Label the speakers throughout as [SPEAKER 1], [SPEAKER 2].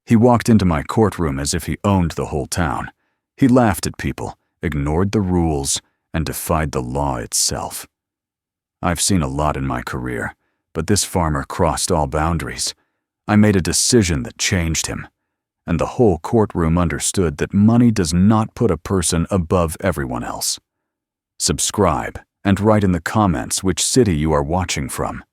[SPEAKER 1] He walked into my courtroom as if he owned the whole town. He laughed at people, ignored the rules, and defied the law itself. I've seen a lot in my career, but this farmer crossed all boundaries. I made a decision that changed him, and the whole courtroom understood that money does not put a person above everyone else. Subscribe and write in the comments which city you are watching from.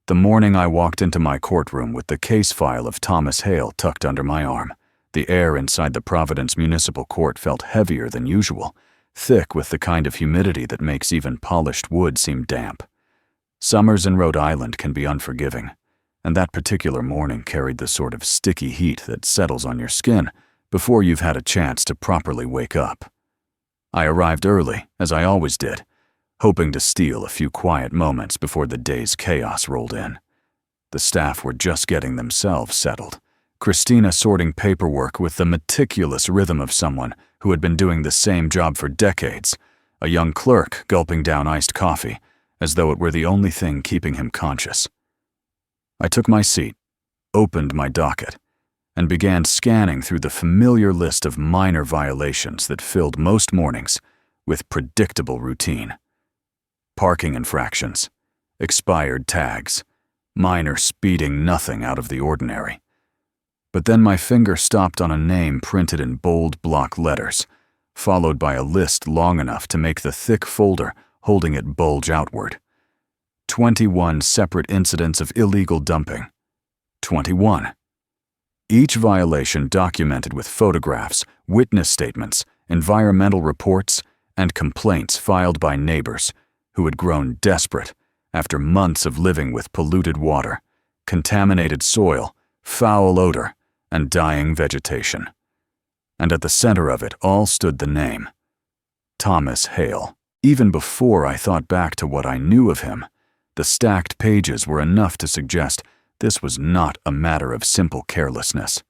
[SPEAKER 1] The morning I walked into my courtroom with the case file of Thomas Hale tucked under my arm, the air inside the Providence Municipal Court felt heavier than usual, thick with the kind of humidity that makes even polished wood seem damp. Summers in Rhode Island can be unforgiving, and that particular morning carried the sort of sticky heat that settles on your skin before you've had a chance to properly wake up. I arrived early, as I always did, hoping to steal a few quiet moments before the day's chaos rolled in. The staff were just getting themselves settled, Christina sorting paperwork with the meticulous rhythm of someone who had been doing the same job for decades, a young clerk gulping down iced coffee, as though it were the only thing keeping him conscious. I took my seat, opened my docket, and began scanning through the familiar list of minor violations that filled most mornings with predictable routine. Parking infractions, expired tags, minor speeding, nothing out of the ordinary. But then my finger stopped on a name printed in bold block letters, followed by a list long enough to make the thick folder holding it bulge outward. 21 separate incidents of illegal dumping. 21. Each violation documented with photographs, witness statements, environmental reports, and complaints filed by neighbors who had grown desperate after months of living with polluted water, contaminated soil, foul odor, and dying vegetation. And at the center of it all stood the name, Thomas Hale. Even before I thought back to what I knew of him, the stacked pages were enough to suggest this was not a matter of simple carelessness.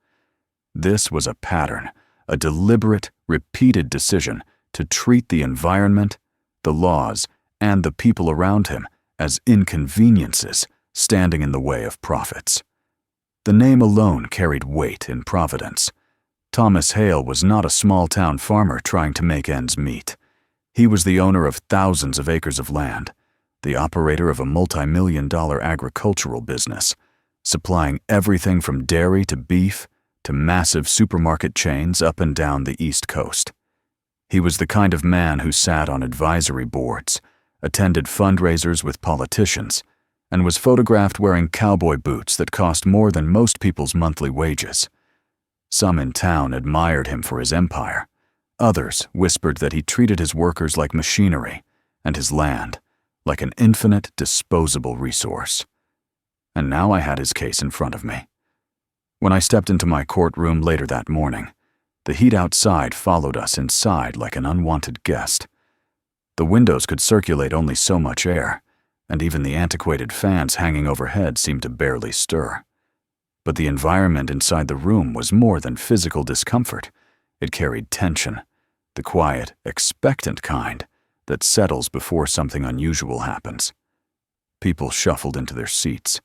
[SPEAKER 1] This was a pattern, a deliberate, repeated decision to treat the environment, the laws, and the people around him as inconveniences standing in the way of profits. The name alone carried weight in Providence. Thomas Hale was not a small-town farmer trying to make ends meet. He was the owner of thousands of acres of land, the operator of a multi-million-dollar agricultural business, supplying everything from dairy to beef to massive supermarket chains up and down the East Coast. He was the kind of man who sat on advisory boards, attended fundraisers with politicians, and was photographed wearing cowboy boots that cost more than most people's monthly wages. Some in town admired him for his empire. Others whispered that he treated his workers like machinery and his land like an infinite, disposable resource. And now I had his case in front of me. When I stepped into my courtroom later that morning, the heat outside followed us inside like an unwanted guest. The windows could circulate only so much air, and even the antiquated fans hanging overhead seemed to barely stir. But the environment inside the room was more than physical discomfort. It carried tension, the quiet, expectant kind that settles before something unusual happens. People shuffled into their seats,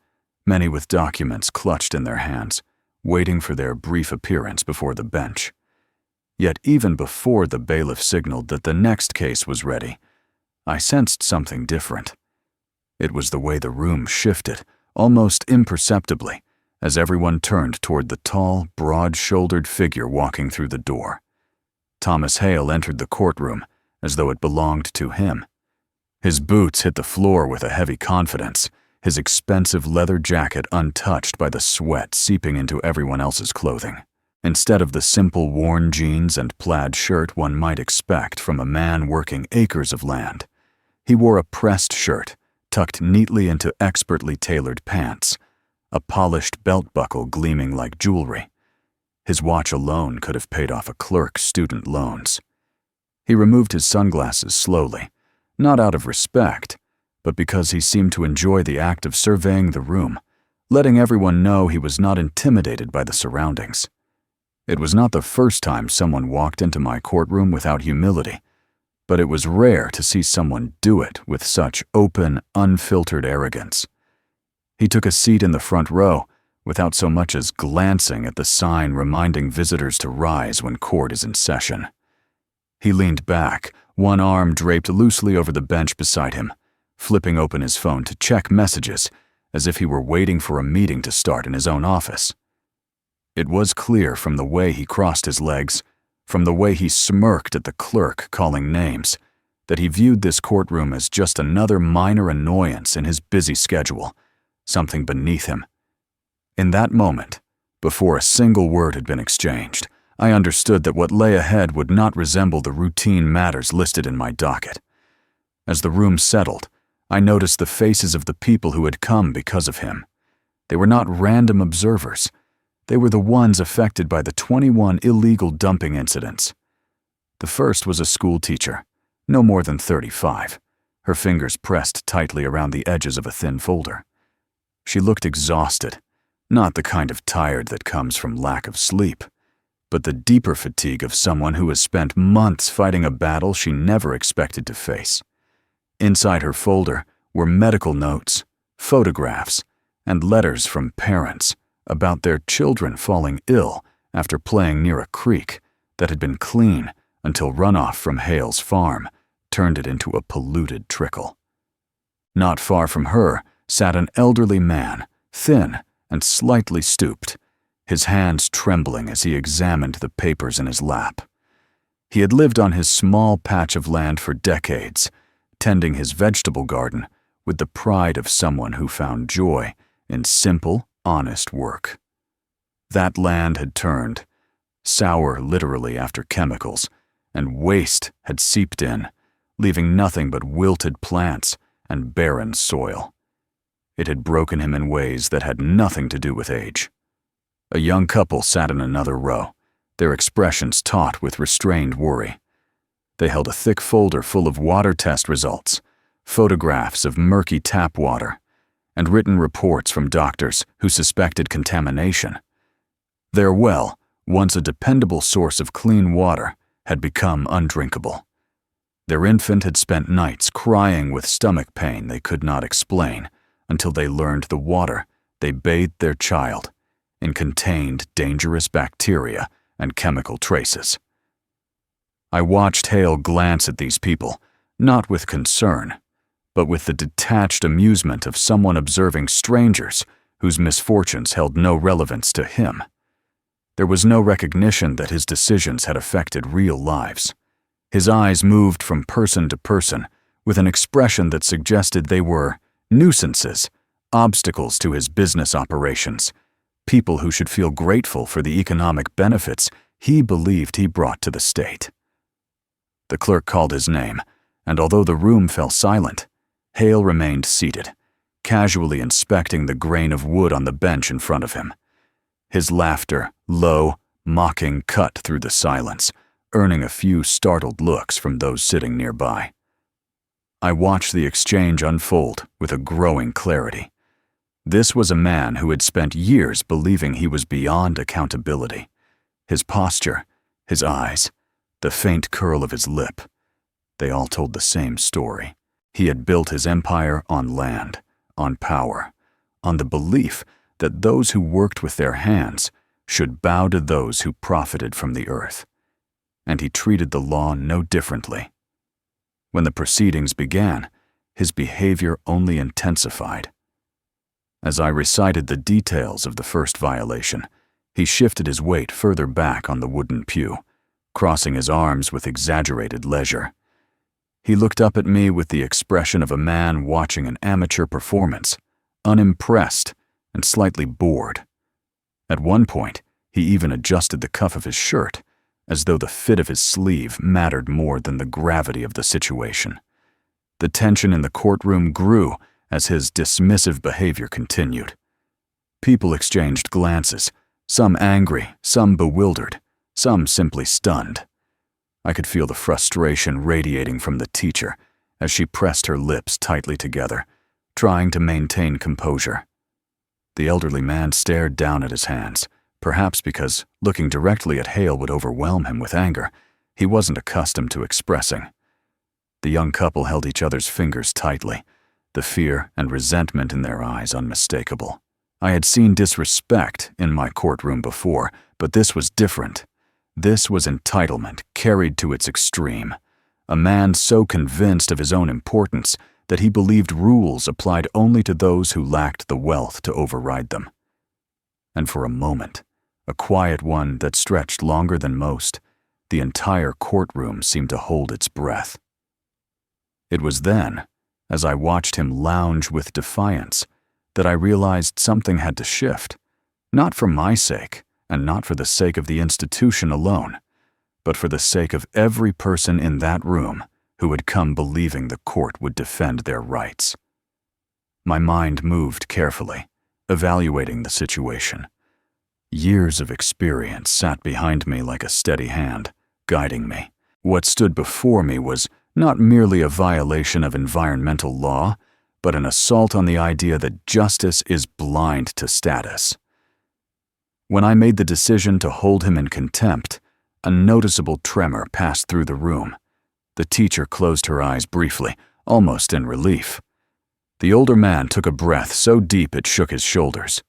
[SPEAKER 1] many with documents clutched in their hands, waiting for their brief appearance before the bench. Yet even before the bailiff signaled that the next case was ready, I sensed something different. It was the way the room shifted, almost imperceptibly, as everyone turned toward the tall, broad-shouldered figure walking through the door. Thomas Hale entered the courtroom as though it belonged to him. His boots hit the floor with a heavy confidence, his expensive leather jacket untouched by the sweat seeping into everyone else's clothing. Instead of the simple worn jeans and plaid shirt one might expect from a man working acres of land, he wore a pressed shirt tucked neatly into expertly tailored pants, a polished belt buckle gleaming like jewelry. His watch alone could have paid off a clerk's student loans. He removed his sunglasses slowly, not out of respect, but because he seemed to enjoy the act of surveying the room, letting everyone know he was not intimidated by the surroundings. It was not the first time someone walked into my courtroom without humility, but it was rare to see someone do it with such open, unfiltered arrogance. He took a seat in the front row, without so much as glancing at the sign reminding visitors to rise when court is in session. He leaned back, one arm draped loosely over the bench beside him, flipping open his phone to check messages, as if he were waiting for a meeting to start in his own office. It was clear from the way he crossed his legs, from the way he smirked at the clerk calling names, that he viewed this courtroom as just another minor annoyance in his busy schedule, something beneath him. In that moment, before a single word had been exchanged, I understood that what lay ahead would not resemble the routine matters listed in my docket. As the room settled, I noticed the faces of the people who had come because of him. They were not random observers. They were the ones affected by the 21 illegal dumping incidents. The first was a school teacher, no more than 35, her fingers pressed tightly around the edges of a thin folder. She looked exhausted, not the kind of tired that comes from lack of sleep, but the deeper fatigue of someone who has spent months fighting a battle she never expected to face. Inside her folder were medical notes, photographs, and letters from parents about their children falling ill after playing near a creek that had been clean until runoff from Hale's farm turned it into a polluted trickle. Not far from her sat an elderly man, thin and slightly stooped, his hands trembling as he examined the papers in his lap. He had lived on his small patch of land for decades, tending his vegetable garden with the pride of someone who found joy in simple, honest work. That land had turned sour literally after chemicals, and waste had seeped in, leaving nothing but wilted plants and barren soil. It had broken him in ways that had nothing to do with age. A young couple sat in another row, their expressions taut with restrained worry. They held a thick folder full of water test results, photographs of murky tap water, and written reports from doctors who suspected contamination. Their well, once a dependable source of clean water, had become undrinkable. Their infant had spent nights crying with stomach pain they could not explain until they learned the water they bathed their child in contained dangerous bacteria and chemical traces. I watched Hale glance at these people, not with concern, but with the detached amusement of someone observing strangers whose misfortunes held no relevance to him. There was no recognition that his decisions had affected real lives. His eyes moved from person to person with an expression that suggested they were nuisances, obstacles to his business operations, people who should feel grateful for the economic benefits he believed he brought to the state. The clerk called his name, and although the room fell silent, Hale remained seated, casually inspecting the grain of wood on the bench in front of him. His laughter, low, mocking, cut through the silence, earning a few startled looks from those sitting nearby. I watched the exchange unfold with a growing clarity. This was a man who had spent years believing he was beyond accountability. His posture, his eyes, the faint curl of his lip, they all told the same story. He had built his empire on land, on power, on the belief that those who worked with their hands should bow to those who profited from the earth. And he treated the law no differently. When the proceedings began, his behavior only intensified. As I recited the details of the first violation, he shifted his weight further back on the wooden pew, crossing his arms with exaggerated leisure. He looked up at me with the expression of a man watching an amateur performance, unimpressed and slightly bored. At one point, he even adjusted the cuff of his shirt, as though the fit of his sleeve mattered more than the gravity of the situation. The tension in the courtroom grew as his dismissive behavior continued. People exchanged glances, some angry, some bewildered, some simply stunned. I could feel the frustration radiating from the teacher as she pressed her lips tightly together, trying to maintain composure. The elderly man stared down at his hands, perhaps because looking directly at Hale would overwhelm him with anger he wasn't accustomed to expressing. The young couple held each other's fingers tightly, the fear and resentment in their eyes unmistakable. I had seen disrespect in my courtroom before, but this was different. This was entitlement carried to its extreme. A man so convinced of his own importance that he believed rules applied only to those who lacked the wealth to override them. And for a moment, a quiet one that stretched longer than most, the entire courtroom seemed to hold its breath. It was then, as I watched him lounge with defiance, that I realized something had to shift, not for my sake, and not for the sake of the institution alone, but for the sake of every person in that room who had come believing the court would defend their rights. My mind moved carefully, evaluating the situation. Years of experience sat behind me like a steady hand, guiding me. What stood before me was not merely a violation of environmental law, but an assault on the idea that justice is blind to status. When I made the decision to hold him in contempt, a noticeable tremor passed through the room. The teacher closed her eyes briefly, almost in relief. The older man took a breath so deep it shook his shoulders.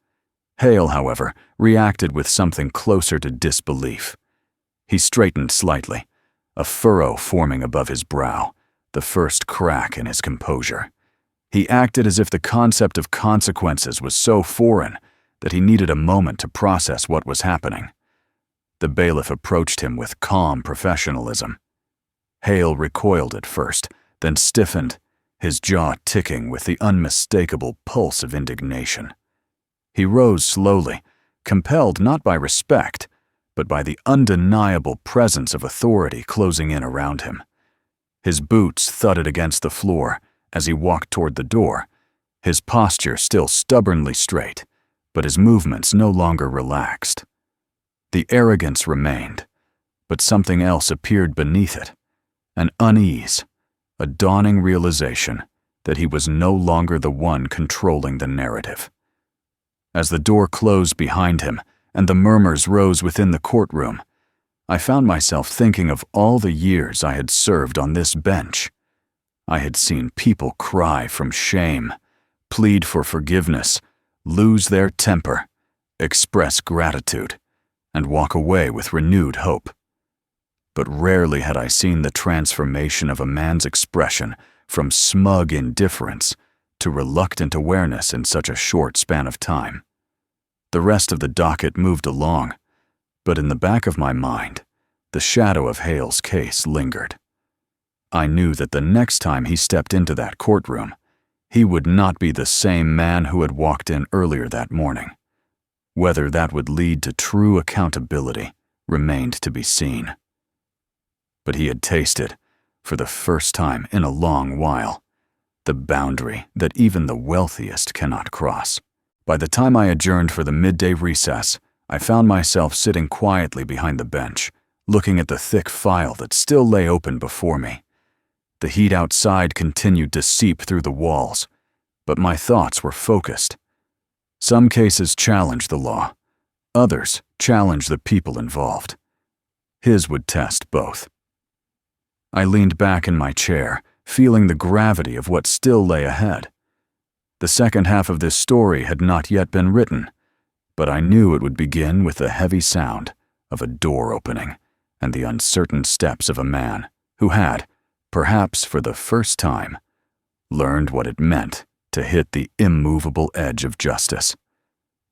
[SPEAKER 1] Hale, however, reacted with something closer to disbelief. He straightened slightly, a furrow forming above his brow, the first crack in his composure. He acted as if the concept of consequences was so foreign that he needed a moment to process what was happening. The bailiff approached him with calm professionalism. Hale recoiled at first, then stiffened, his jaw ticking with the unmistakable pulse of indignation. He rose slowly, compelled not by respect, but by the undeniable presence of authority closing in around him. His boots thudded against the floor as he walked toward the door, his posture still stubbornly straight, but his movements no longer relaxed. The arrogance remained, but something else appeared beneath it, an unease, a dawning realization that he was no longer the one controlling the narrative. As the door closed behind him and the murmurs rose within the courtroom, I found myself thinking of all the years I had served on this bench. I had seen people cry from shame, plead for forgiveness, lose their temper, express gratitude, and walk away with renewed hope. But rarely had I seen the transformation of a man's expression from smug indifference to reluctant awareness in such a short span of time. The rest of the docket moved along, but in the back of my mind, the shadow of Hale's case lingered. I knew that the next time he stepped into that courtroom, he would not be the same man who had walked in earlier that morning. Whether that would lead to true accountability remained to be seen. But he had tasted, for the first time in a long while, the boundary that even the wealthiest cannot cross. By the time I adjourned for the midday recess, I found myself sitting quietly behind the bench, looking at the thick file that still lay open before me. The heat outside continued to seep through the walls, but my thoughts were focused. Some cases challenged the law, others challenged the people involved. His would test both. I leaned back in my chair, feeling the gravity of what still lay ahead. The second half of this story had not yet been written, but I knew it would begin with the heavy sound of a door opening and the uncertain steps of a man who had, perhaps for the first time, learned what it meant to hit the immovable edge of justice.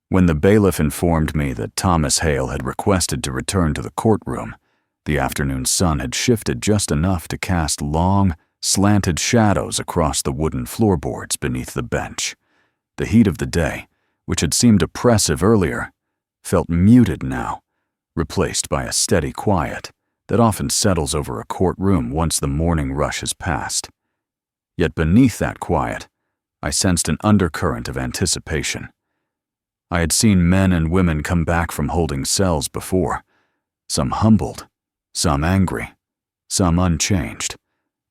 [SPEAKER 1] When the bailiff informed me that Thomas Hale had requested to return to the courtroom, the afternoon sun had shifted just enough to cast long, slanted shadows across the wooden floorboards beneath the bench. The heat of the day, which had seemed oppressive earlier, felt muted now, replaced by a steady quiet that often settles over a courtroom once the morning rush has passed. Yet beneath that quiet, I sensed an undercurrent of anticipation. I had seen men and women come back from holding cells before, some humbled, some angry, some unchanged,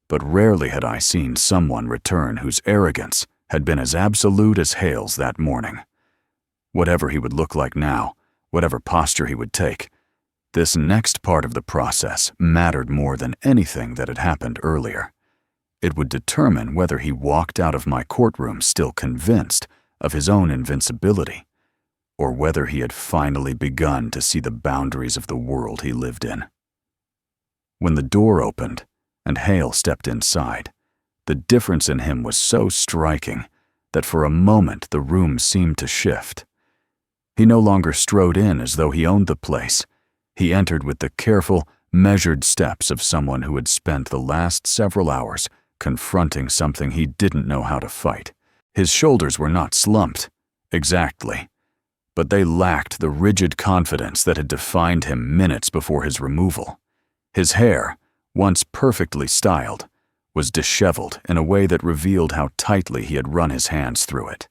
[SPEAKER 1] but rarely had I seen someone return whose arrogance had been as absolute as Hale's that morning. Whatever he would look like now, whatever posture he would take, this next part of the process mattered more than anything that had happened earlier. It would determine whether he walked out of my courtroom still convinced of his own invincibility, or whether he had finally begun to see the boundaries of the world he lived in. When the door opened and Hale stepped inside, the difference in him was so striking that for a moment the room seemed to shift. He no longer strode in as though he owned the place. He entered with the careful, measured steps of someone who had spent the last several hours confronting something he didn't know how to fight. His shoulders were not slumped, exactly, but they lacked the rigid confidence that had defined him minutes before his removal. His hair, once perfectly styled, was disheveled in a way that revealed how tightly he had run his hands through it.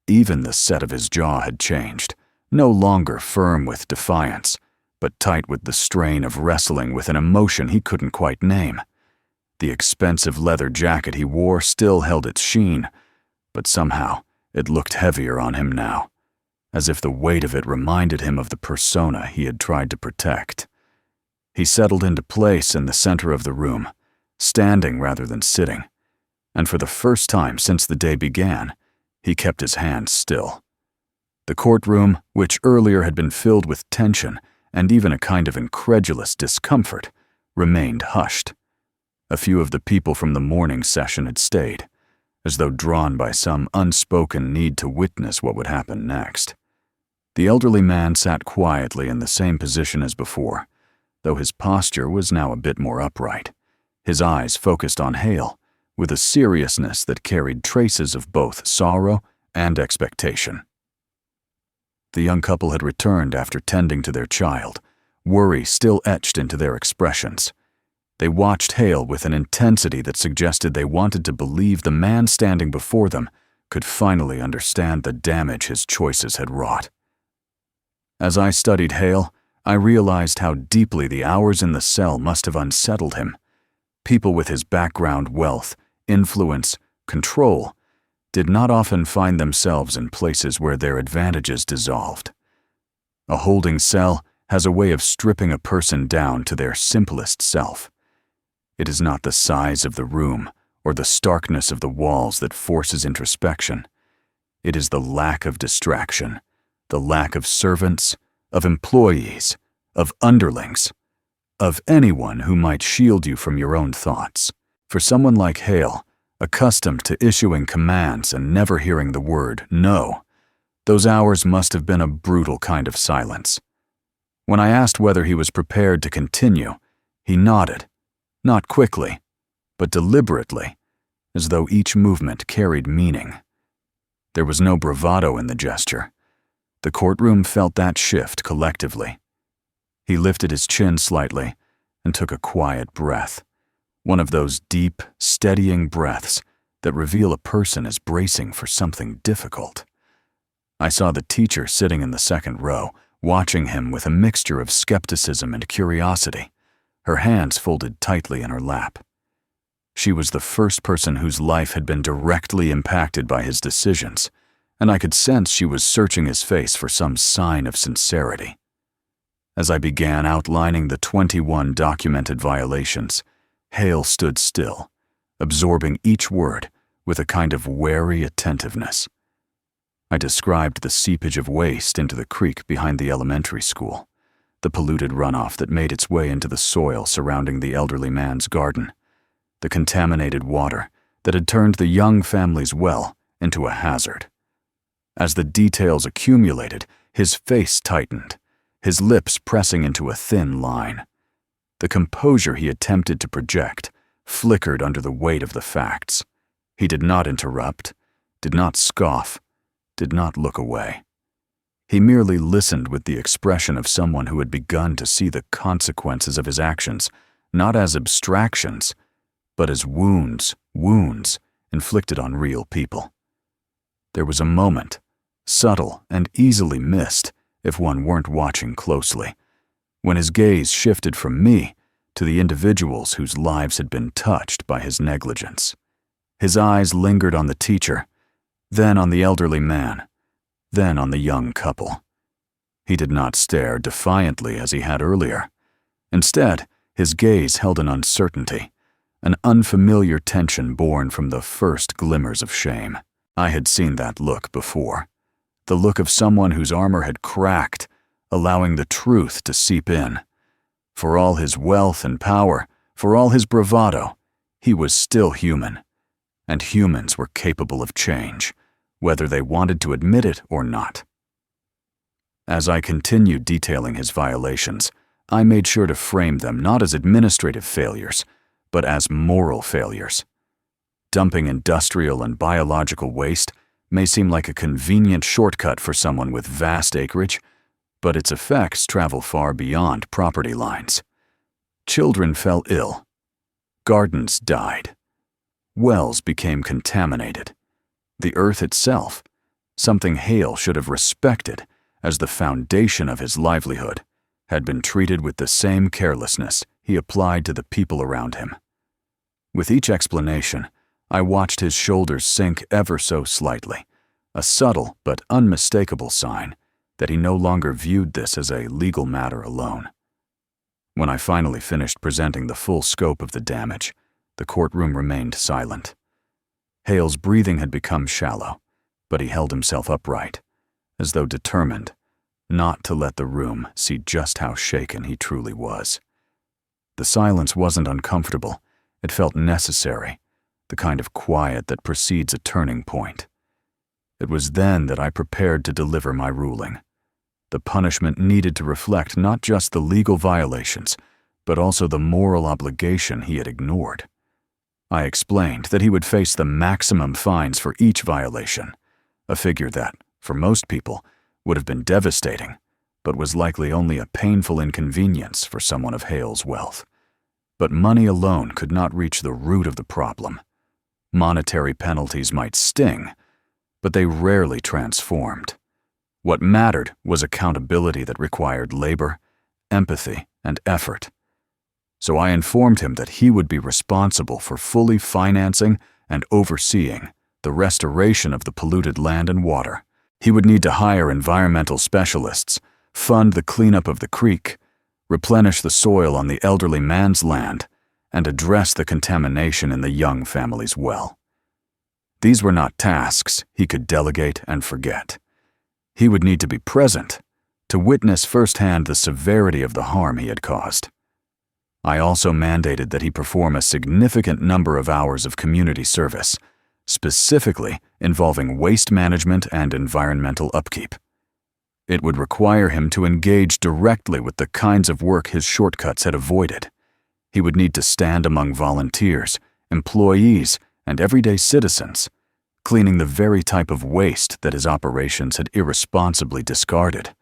[SPEAKER 1] Even the set of his jaw had changed, no longer firm with defiance, but tight with the strain of wrestling with an emotion he couldn't quite name. The expensive leather jacket he wore still held its sheen, but somehow it looked heavier on him now, as if the weight of it reminded him of the persona he had tried to protect. He settled into place in the center of the room, standing rather than sitting, and for the first time since the day began, he kept his hands still. The courtroom, which earlier had been filled with tension and even a kind of incredulous discomfort, remained hushed. A few of the people from the morning session had stayed, as though drawn by some unspoken need to witness what would happen next. The elderly man sat quietly in the same position as before, though his posture was now a bit more upright, his eyes focused on Hale, with a seriousness that carried traces of both sorrow and expectation. The young couple had returned after tending to their child, worry still etched into their expressions. They watched Hale with an intensity that suggested they wanted to believe the man standing before them could finally understand the damage his choices had wrought. As I studied Hale, I realized how deeply the hours in the cell must have unsettled him. People with his background, wealth, influence, control, did not often find themselves in places where their advantages dissolved. A holding cell has a way of stripping a person down to their simplest self. It is not the size of the room or the starkness of the walls that forces introspection. It is the lack of distraction, the lack of servants, of employees, of underlings, of anyone who might shield you from your own thoughts. For someone like Hale, accustomed to issuing commands and never hearing the word no, those hours must have been a brutal kind of silence. When I asked whether he was prepared to continue, he nodded, not quickly, but deliberately, as though each movement carried meaning. There was no bravado in the gesture. The courtroom felt that shift collectively. He lifted his chin slightly and took a quiet breath, one of those deep, steadying breaths that reveal a person is bracing for something difficult. I saw the teacher sitting in the second row, watching him with a mixture of skepticism and curiosity, her hands folded tightly in her lap. She was the first person whose life had been directly impacted by his decisions, and I could sense she was searching his face for some sign of sincerity. As I began outlining the 21 documented violations, Hale stood still, absorbing each word with a kind of wary attentiveness. I described the seepage of waste into the creek behind the elementary school, the polluted runoff that made its way into the soil surrounding the elderly man's garden, the contaminated water that had turned the young family's well into a hazard. As the details accumulated, his face tightened, his lips pressing into a thin line. The composure he attempted to project flickered under the weight of the facts. He did not interrupt, did not scoff, did not look away. He merely listened with the expression of someone who had begun to see the consequences of his actions, not as abstractions, but as wounds inflicted on real people. There was a moment, subtle and easily missed if one weren't watching closely, when his gaze shifted from me to the individuals whose lives had been touched by his negligence. His eyes lingered on the teacher, then on the elderly man, then on the young couple. He did not stare defiantly as he had earlier. Instead, his gaze held an uncertainty, an unfamiliar tension born from the first glimmers of shame. I had seen that look before. the look of someone whose armor had cracked, allowing the truth to seep in. For all his wealth and power, for all his bravado, he was still human, and humans were capable of change, whether they wanted to admit it or not. As I continued detailing his violations, I made sure to frame them not as administrative failures, but as moral failures. Dumping industrial and biological waste may seem like a convenient shortcut for someone with vast acreage, but its effects travel far beyond property lines. Children fell ill. Gardens died. Wells became contaminated. The earth itself, something Hale should have respected as the foundation of his livelihood, had been treated with the same carelessness he applied to the people around him. With each explanation, I watched his shoulders sink ever so slightly, a subtle but unmistakable sign that he no longer viewed this as a legal matter alone. When I finally finished presenting the full scope of the damage, the courtroom remained silent. Hale's breathing had become shallow, but he held himself upright, as though determined not to let the room see just how shaken he truly was. The silence wasn't uncomfortable. It felt necessary, the kind of quiet that precedes a turning point. It was then that I prepared to deliver my ruling. The punishment needed to reflect not just the legal violations, but also the moral obligation he had ignored. I explained that he would face the maximum fines for each violation, a figure that, for most people, would have been devastating, but was likely only a painful inconvenience for someone of Hale's wealth. But money alone could not reach the root of the problem. Monetary penalties might sting, but they rarely transformed. What mattered was accountability that required labor, empathy, and effort. So I informed him that he would be responsible for fully financing and overseeing the restoration of the polluted land and water. He would need to hire environmental specialists, fund the cleanup of the creek, replenish the soil on the elderly man's land, and address the contamination in the young family's well. These were not tasks he could delegate and forget. He would need to be present, to witness firsthand the severity of the harm he had caused. I also mandated that he perform a significant number of hours of community service, specifically involving waste management and environmental upkeep. It would require him to engage directly with the kinds of work his shortcuts had avoided. He would need to stand among volunteers, employees, and everyday citizens, cleaning the very type of waste that his operations had irresponsibly discarded.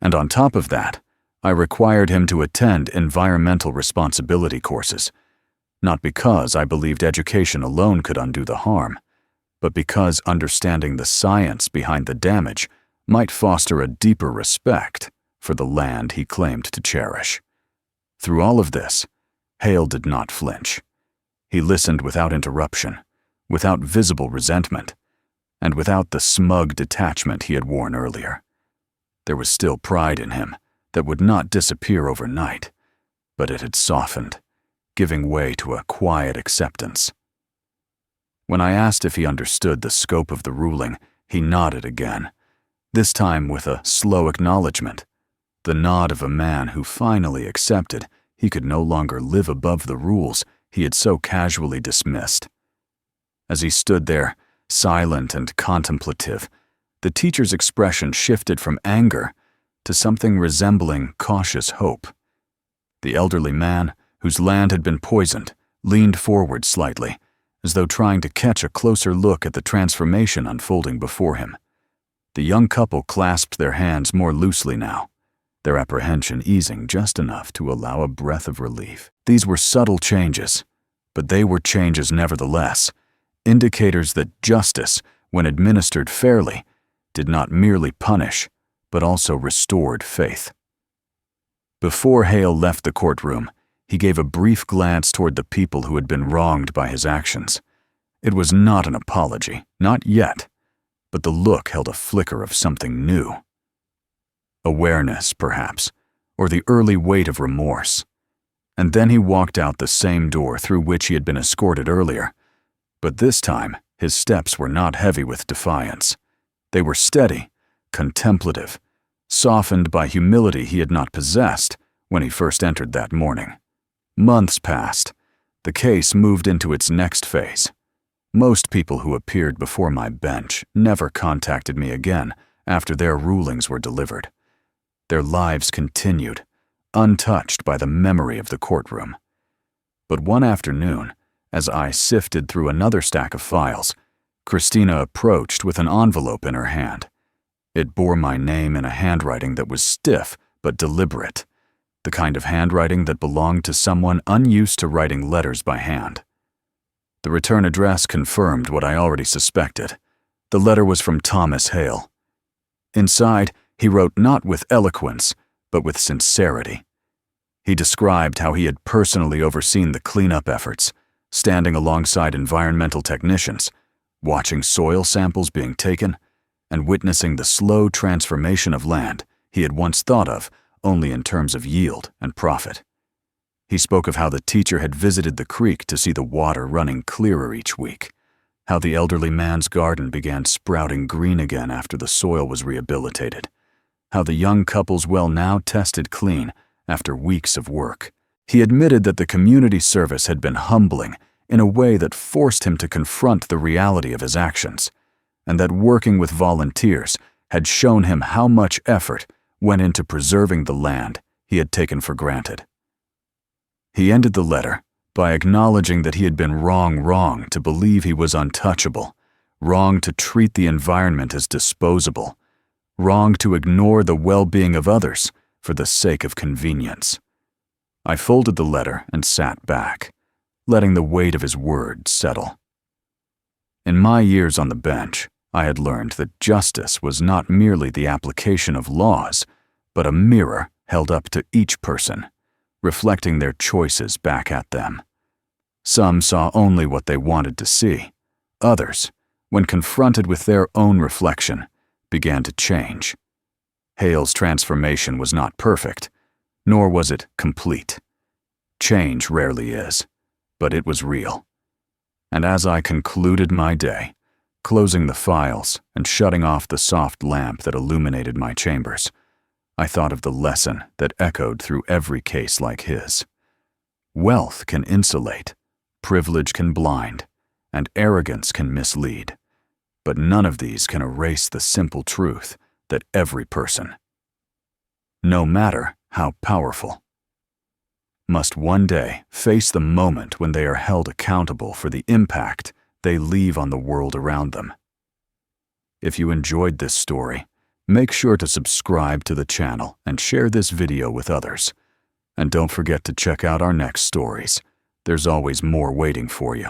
[SPEAKER 1] And on top of that, I required him to attend environmental responsibility courses, not because I believed education alone could undo the harm, but because understanding the science behind the damage might foster a deeper respect for the land he claimed to cherish. Through all of this, Hale did not flinch. He listened without interruption, without visible resentment, and without the smug detachment he had worn earlier. There was still pride in him that would not disappear overnight, but it had softened, giving way to a quiet acceptance. When I asked if he understood the scope of the ruling, he nodded again, this time with a slow acknowledgement, the nod of a man who finally accepted he could no longer live above the rules he had so casually dismissed. As he stood there, silent and contemplative, the teacher's expression shifted from anger to something resembling cautious hope. The elderly man, whose land had been poisoned, leaned forward slightly, as though trying to catch a closer look at the transformation unfolding before him. The young couple clasped their hands more loosely now, their apprehension easing just enough to allow a breath of relief. These were subtle changes, but they were changes nevertheless, indicators that justice, when administered fairly, did not merely punish, but also restored faith. Before Hale left the courtroom, he gave a brief glance toward the people who had been wronged by his actions. It was not an apology, not yet, but the look held a flicker of something new. Awareness, perhaps, or the early weight of remorse. And then he walked out the same door through which he had been escorted earlier. But this time, his steps were not heavy with defiance. They were steady, contemplative, softened by humility he had not possessed when he first entered that morning. Months passed. The case moved into its next phase. Most people who appeared before my bench never contacted me again after their rulings were delivered. Their lives continued, untouched by the memory of the courtroom. But one afternoon, as I sifted through another stack of files, Christina approached with an envelope in her hand. It bore my name in a handwriting that was stiff but deliberate, the kind of handwriting that belonged to someone unused to writing letters by hand. The return address confirmed what I already suspected. The letter was from Thomas Hale. Inside, he wrote not with eloquence, but with sincerity. He described how he had personally overseen the cleanup efforts, standing alongside environmental technicians, watching soil samples being taken, and witnessing the slow transformation of land he had once thought of only in terms of yield and profit. He spoke of how the teacher had visited the creek to see the water running clearer each week, how the elderly man's garden began sprouting green again after the soil was rehabilitated, how the young couple's well now tested clean after weeks of work. He admitted that the community service had been humbling in a way that forced him to confront the reality of his actions, and that working with volunteers had shown him how much effort went into preserving the land he had taken for granted. He ended the letter by acknowledging that he had been wrong to believe he was untouchable, wrong to treat the environment as disposable, wrong to ignore the well-being of others for the sake of convenience. I folded the letter and sat back, letting the weight of his words settle. In my years on the bench, I had learned that justice was not merely the application of laws, but a mirror held up to each person, reflecting their choices back at them. Some saw only what they wanted to see. Others, when confronted with their own reflection, began to change. Hale's transformation was not perfect, nor was it complete. Change rarely is, but it was real. And as I concluded my day, closing the files and shutting off the soft lamp that illuminated my chambers, I thought of the lesson that echoed through every case like his. Wealth can insulate, privilege can blind, and arrogance can mislead. But none of these can erase the simple truth that every person, no matter how powerful, must one day face the moment when they are held accountable for the impact they leave on the world around them. If you enjoyed this story, make sure to subscribe to the channel and share this video with others. And don't forget to check out our next stories. There's always more waiting for you.